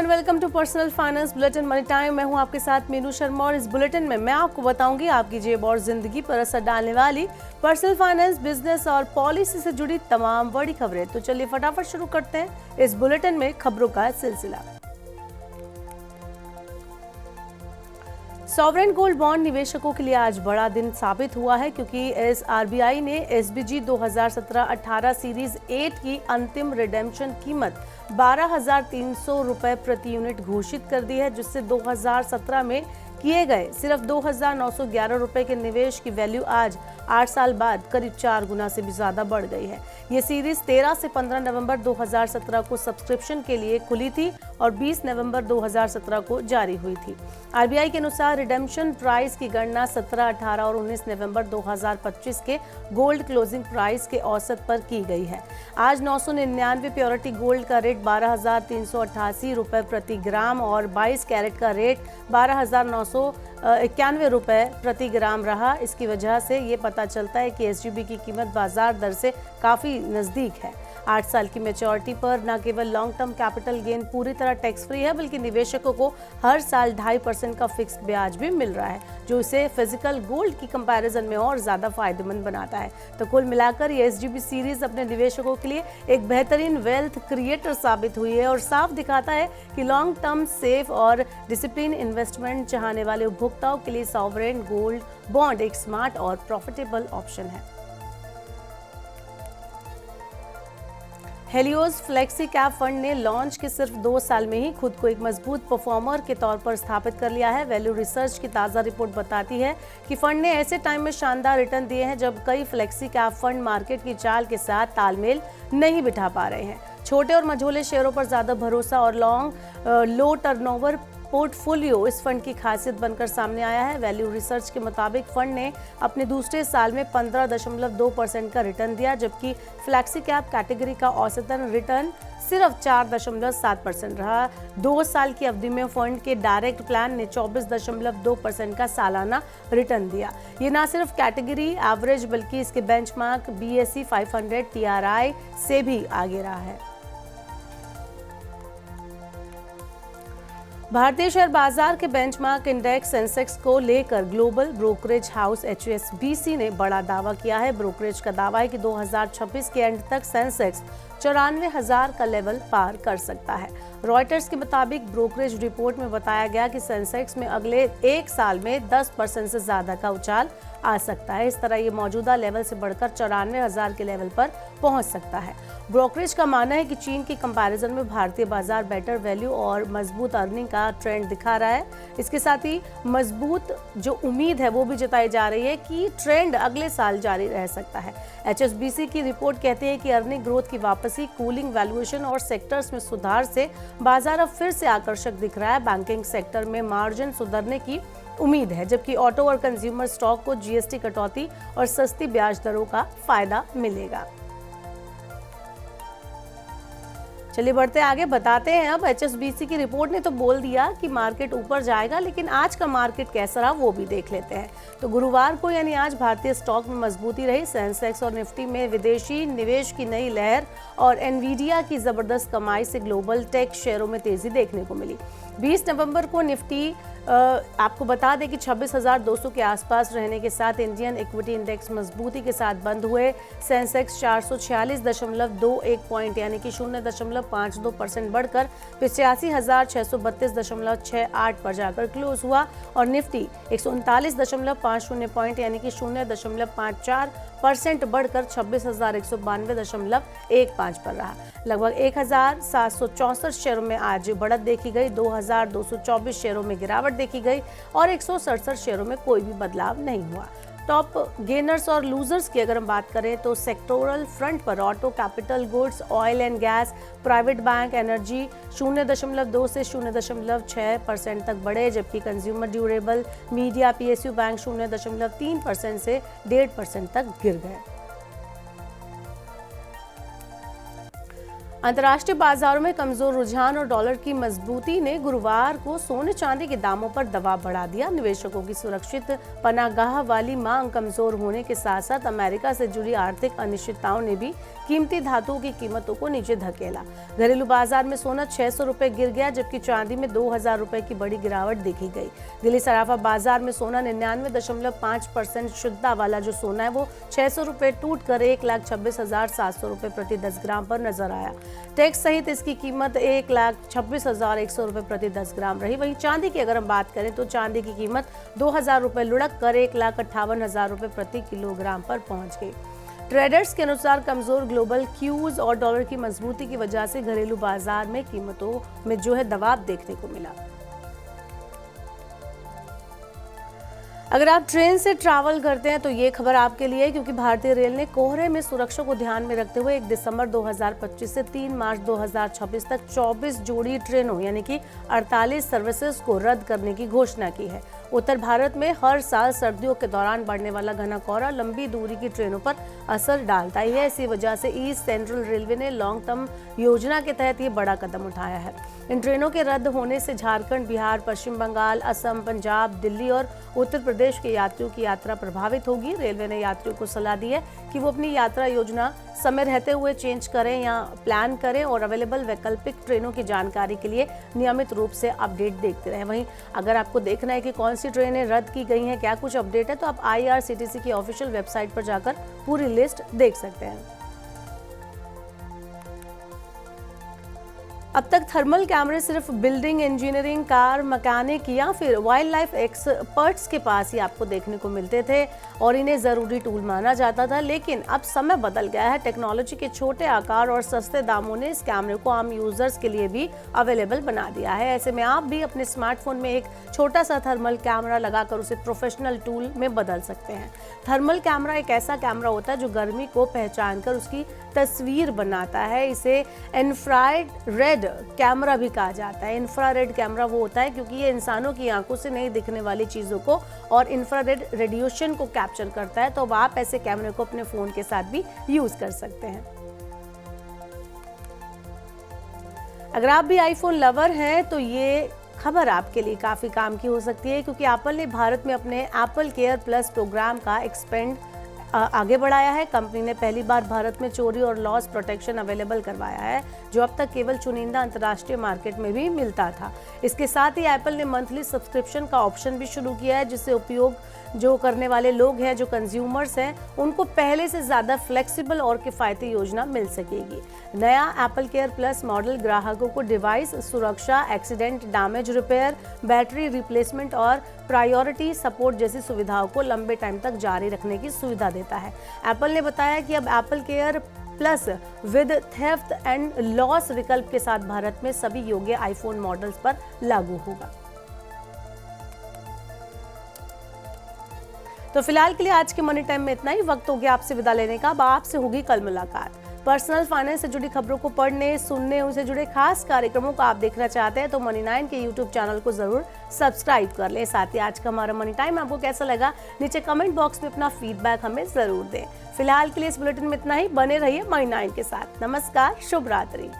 Everyone, welcome to personal finance bulletin money time. मैं हूं आपके साथ मीनू शर्मा और इस बुलेटिन में मैं आपको बताऊंगी आपकी जेब और जिंदगी पर असर डालने वाली पर्सनल फाइनेंस, बिजनेस और पॉलिसी से जुड़ी तमाम बड़ी खबरें। तो चलिए फटाफट शुरू करते हैं इस बुलेटिन में खबरों का सिलसिला। सॉवरेन गोल्ड बॉन्ड निवेशकों के लिए आज बड़ा दिन साबित हुआ है, क्योंकि आरबीआई ने एसबीजी 2017-18 सीरीज 8 की अंतिम रिडेम्पशन कीमत 12,300 रुपए प्रति यूनिट घोषित कर दी है, जिससे 2017 में किए गए सिर्फ 2,911 रुपए के निवेश की वैल्यू आज 8 साल बाद करीब 4 गुना से भी ज्यादा बढ़ गई है। ये सीरीज 13 से 15 नवंबर 2017 को सब्सक्रिप्शन के लिए खुली थी और 20 नवंबर 2017 को जारी हुई थी। आरबीआई के अनुसार रिडेम्पशन प्राइस की गणना 17, 18 और 19 नवंबर 2025 के गोल्ड क्लोजिंग प्राइस के औसत पर की गई है। आज 999 प्योरिटी गोल्ड का रेट 12,388 रुपए प्रति ग्राम और 22 कैरेट का रेट 12,991 रुपए प्रति ग्राम रहा। इसकी वजह से ये पता चलता है कि एसजीबी की कीमत बाजार दर से काफी नजदीक है। 8 साल की मैच्योरिटी पर न केवल लॉन्ग टर्म कैपिटल गेन पूरी तरह टैक्स फ्री है, बल्कि निवेशकों को हर साल 2.5% का फिक्स्ड ब्याज भी मिल रहा है, जो इसे फिजिकल गोल्ड की कंपैरिजन में और ज्यादा फायदेमंद बनाता है। तो कुल मिलाकर ये एसजीबी सीरीज अपने निवेशकों के लिए एक बेहतरीन वेल्थ क्रिएटर साबित हुई है और साफ दिखाता है कि लॉन्ग टर्म सेफ और डिसिप्लिन इन्वेस्टमेंट चाहने वाले उपभोक्ताओं के लिए सॉवरेन गोल्ड बॉन्ड एक स्मार्ट और प्रॉफिटेबल ऑप्शन है। हेलियोस फ्लेक्सी कैप फंड ने लॉन्च के सिर्फ 2 साल में ही खुद को एक मजबूत परफॉर्मर के तौर पर स्थापित कर लिया है। वैल्यू रिसर्च की ताज़ा रिपोर्ट बताती है कि फंड ने ऐसे टाइम में शानदार रिटर्न दिए हैं जब कई फ्लेक्सी कैप फंड मार्केट की चाल के साथ तालमेल नहीं बिठा पा रहे हैं। छोटे और मझोले शेयरों पर ज्यादा भरोसा और लो टर्नओवर पोर्टफोलियो इस फंड की खासियत बनकर सामने आया है। वैल्यू रिसर्च के मुताबिक फंड ने अपने दूसरे साल में 15.2% का रिटर्न दिया, जबकि फ्लैक्सी कैप कैटेगरी का औसतन रिटर्न सिर्फ 4.7% रहा। 2 साल की अवधि में फंड के डायरेक्ट प्लान ने 24.2% का सालाना रिटर्न दिया। ये न सिर्फ कैटेगरी एवरेज बल्कि इसके बेंचमार्क BSE 500 TRI से भी आगे रहा है। भारतीय शेयर बाजार के बेंचमार्क इंडेक्स सेंसेक्स को लेकर ग्लोबल ब्रोकरेज हाउस HSBC ने बड़ा दावा किया है। ब्रोकरेज का दावा है कि 2026 के एंड तक सेंसेक्स 94,000 का लेवल पार कर सकता है। रॉयटर्स के मुताबिक ब्रोकरेज रिपोर्ट में बताया गया कि सेंसेक्स में अगले 1 साल में 10% से ज्यादा का उछाल आ सकता है। इस तरह ये मौजूदा लेवल से बढ़कर 94,000 के लेवल पर पहुंच सकता है। ब्रोकरेज का मानना है कि चीन की कंपैरिजन में भारतीय बाजार बेटर वैल्यू और मजबूत अर्निंग का ट्रेंड दिखा रहा है। इसके साथ ही मजबूत जो उम्मीद है वो भी जताई जा रही है कि ट्रेंड अगले साल जारी रह सकता है। HSBC की रिपोर्ट कहती है कि अर्निंग ग्रोथ की वापसी, कूलिंग वैल्यूएशन और सेक्टर्स में सुधार से बाजार अब फिर से आकर्षक दिख रहा है। बैंकिंग सेक्टर में मार्जिन सुधरने की उम्मीद है, जबकि ऑटो और कंज्यूमर स्टॉक को GST कटौती और सस्ती ब्याज दरों का फायदा मिलेगा। चलिए बढ़ते आगे, बताते हैं अब HSBC की रिपोर्ट ने तो बोल दिया कि मार्केट ऊपर जाएगा, लेकिन आज का मार्केट कैसा रहा वो भी देख लेते हैं। तो गुरुवार को यानी आज भारतीय स्टॉक में मजबूती रही। सेंसेक्स और निफ्टी में विदेशी निवेश की नई लहर और एनवीडिया की जबरदस्त कमाई से ग्लोबल टेक शेयरों में तेजी देखने को मिली। 20 नवंबर को निफ्टी आपको बता दें कि 26,200 के आसपास रहने के साथ इंडियन इक्विटी इंडेक्स मजबूती के साथ बंद हुए। सेंसेक्स 446.21 पॉइंट यानी कि 0.52% बढ़कर 85,632.68 पर जाकर क्लोज हुआ और निफ्टी 139.50 पॉइंट यानी कि 0.54% बढ़कर 26,192.15 पर रहा। लगभग 1,764 शेयरों में आज बढ़त देखी गई, 2,224 शेयरों में गिरावट देखी गई और 167 शेयरों में कोई भी बदलाव नहीं हुआ। टॉप गेनर्स और लूजर्स की अगर हम बात करें तो सेक्टोरल फ्रंट पर auto, capital goods, oil and gas, private bank, energy 0.2 से 0.6% तक बढ़े, जबकि consumer durable, media, PSU bank 0.3% से 1.5% तक गिर गए। अंतर्राष्ट्रीय बाजारों में कमजोर रुझान और डॉलर की मजबूती ने गुरुवार को सोने चांदी के दामों पर दबाव बढ़ा दिया। निवेशकों की सुरक्षित पनाहगाह वाली मांग कमजोर होने के साथ साथ अमेरिका से जुड़ी आर्थिक अनिश्चितताओं ने भी कीमती धातुओं की कीमतों को नीचे धकेला। घरेलू बाजार में सोना 600 रुपए गिर गया, जबकि चांदी में 2000 रुपए की बड़ी गिरावट देखी गई। दिल्ली सराफा बाजार में सोना 99.5% शुद्धता वाला जो सोना है वो 600 रुपए टूट कर 1,26,700 रुपए प्रति 10 ग्राम पर नजर आया। टैक्स सहित इसकी कीमत 1,26,100 रुपए प्रति 10 ग्राम रही। वहीं चांदी की अगर हम बात करें तो चांदी की कीमत 2000 रुपए लुढ़क कर 1,58,000 रुपए प्रति किलोग्राम पर पहुंच गई। ट्रेडर्स के अनुसार कमजोर ग्लोबल क्यूज और डॉलर की मजबूती की वजह से घरेलू बाजार में कीमतों में जो है दबाव देखने को मिला। अगर आप ट्रेन से ट्रैवल करते हैं तो ये खबर आपके लिए है, क्योंकि भारतीय रेल ने कोहरे में सुरक्षा को ध्यान में रखते हुए 1 दिसंबर 2025 से 3 मार्च 2026 तक 24 जोड़ी ट्रेनों यानी कि 48 सर्विसेज को रद्द करने की घोषणा की है। उत्तर भारत में हर साल सर्दियों के दौरान बढ़ने वाला घना कोहरा लंबी दूरी की ट्रेनों पर असर डालता ही है। इसी वजह से ईस्ट सेंट्रल रेलवे ने लॉन्ग टर्म योजना के तहत ये बड़ा कदम उठाया है। इन ट्रेनों के रद्द होने से झारखंड, बिहार, पश्चिम बंगाल, असम, पंजाब, दिल्ली और उत्तर प्रदेश के यात्रियों की यात्रा प्रभावित होगी। रेलवे ने यात्रियों को सलाह दी है कि वो अपनी यात्रा योजना समय रहते हुए चेंज करें या प्लान करें और अवेलेबल वैकल्पिक ट्रेनों की जानकारी के लिए नियमित रूप से अपडेट देखते रहें। वहीं अगर आपको देखना है कि कौन सी ट्रेनें रद्द की गई हैं, क्या कुछ अपडेट है, तो आप IRCTC की ऑफिशियल वेबसाइट पर जाकर पूरी लिस्ट देख सकते हैं। अब तक थर्मल कैमरे सिर्फ बिल्डिंग इंजीनियरिंग, कार मैकेनिक या फिर वाइल्ड लाइफ एक्सपर्ट्स के पास ही आपको देखने को मिलते थे और इन्हें ज़रूरी टूल माना जाता था। लेकिन अब समय बदल गया है। टेक्नोलॉजी के छोटे आकार और सस्ते दामों ने इस कैमरे को आम यूजर्स के लिए भी अवेलेबल बना दिया है। ऐसे में आप भी अपने स्मार्टफोन में एक छोटा सा थर्मल कैमरा लगाकर उसे प्रोफेशनल टूल में बदल सकते हैं। थर्मल कैमरा एक ऐसा कैमरा होता है जो गर्मी को पहचान कर उसकी तस्वीर बनाता है। इसे इंफ्रारेड कैमरा भी कहा जाता है। इंफ्रारेड कैमरा वो होता है क्योंकि ये इंसानों की आंखों से नहीं दिखने वाली चीज़ों को और इंफ्रारेड रेडिएशन को कैप्चर करता है। तो अब आप ऐसे कैमरे को अपने फ़ोन के साथ भी यूज़ कर सकते हैं। अगर आप भी आईफोन लवर हैं तो ये खबर आपके लिए काफ़ी काम की हो सकती है, क्योंकि एप्पल ने भारत में अपने एप्पल केयर प्लस प्रोग्राम का एक्सपेंड आगे बढ़ाया है। कंपनी ने पहली बार भारत में चोरी और लॉस प्रोटेक्शन अवेलेबल करवाया है, जो अब तक केवल चुनिंदा अंतर्राष्ट्रीय मार्केट में भी मिलता था। इसके साथ ही एप्पल ने मंथली सब्सक्रिप्शन का ऑप्शन भी शुरू किया है, जिससे उपयोग जो करने वाले लोग हैं, जो कंज्यूमर्स हैं, उनको पहले से ज़्यादा फ्लेक्सिबल और किफ़ायती योजना मिल सकेगी। नया एप्पल केयर प्लस मॉडल ग्राहकों को डिवाइस सुरक्षा, accident damage repair, battery replacement और प्रायोरिटी सपोर्ट जैसी सुविधाओं को लंबे टाइम तक जारी रखने की सुविधा देता है। एप्पल ने बताया कि अब Apple care plus with theft and loss विकल्प के साथ भारत में सभी योग्य आईफोन मॉडल्स पर लागू होगा। तो फिलहाल के लिए आज के मनी टाइम में इतना ही। वक्त हो गया आपसे विदा लेने का। अब आपसे होगी कल मुलाकात। पर्सनल फाइनेंस से जुड़ी खबरों को पढ़ने, सुनने, उनसे जुड़े खास कार्यक्रमों को आप देखना चाहते हैं तो मनी9 के यूट्यूब चैनल को जरूर सब्सक्राइब कर लें। साथ ही आज का हमारा मनी टाइम आपको कैसा लगा, नीचे कमेंट बॉक्स में अपना फीडबैक हमें जरूर दें। फिलहाल के लिए इस बुलेटिन में इतना ही। बने रहिए मनी9 के साथ। नमस्कार, शुभ रात्रि।